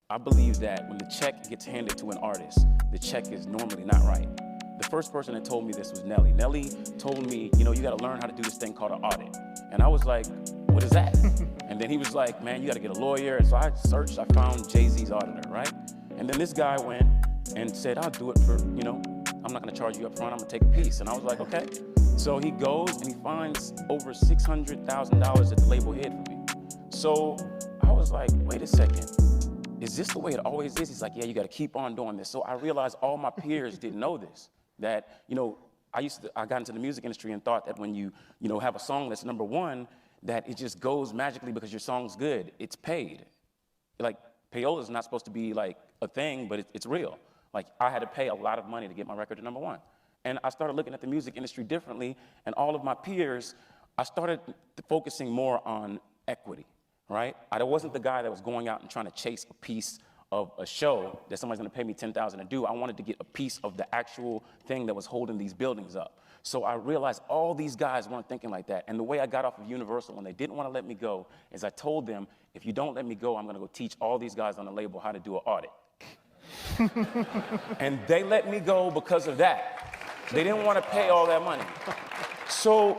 I believe that when the check gets handed to an artist, the check is normally not right. The first person that told me this was Nelly. Nelly told me, you know, you gotta learn how to do this thing called an audit. And I was like, what is that? And then he was like, man, you gotta get a lawyer. And so I searched, I found Jay-Z's auditor, right? And then this guy went and said, I'll do it for, you know, I'm not gonna charge you up front, I'm gonna take a piece. And I was like, okay. So he goes and he finds over $600,000 that the label hid for me. So I was like, wait a second. Is this the way it always is? He's like, yeah, you got to keep on doing this. So I realized all my peers didn't know this. That, you know, I got into the music industry and thought that when you have a song that's #1, that it just goes magically because your song's good. It's paid. Like, payola is not supposed to be like a thing, but it's real. Like, I had to pay a lot of money to get my record to #1. And I started looking at the music industry differently, and all of my peers, I started focusing more on equity. Right? I wasn't the guy that was going out and trying to chase a piece of a show that somebody's gonna pay me $10,000 to do. I wanted to get a piece of the actual thing that was holding these buildings up. So I realized all these guys weren't thinking like that. And the way I got off of Universal when they didn't wanna let me go is I told them, if you don't let me go, I'm gonna go teach all these guys on the label how to do an audit. And they let me go because of that. They didn't wanna pay all that money. So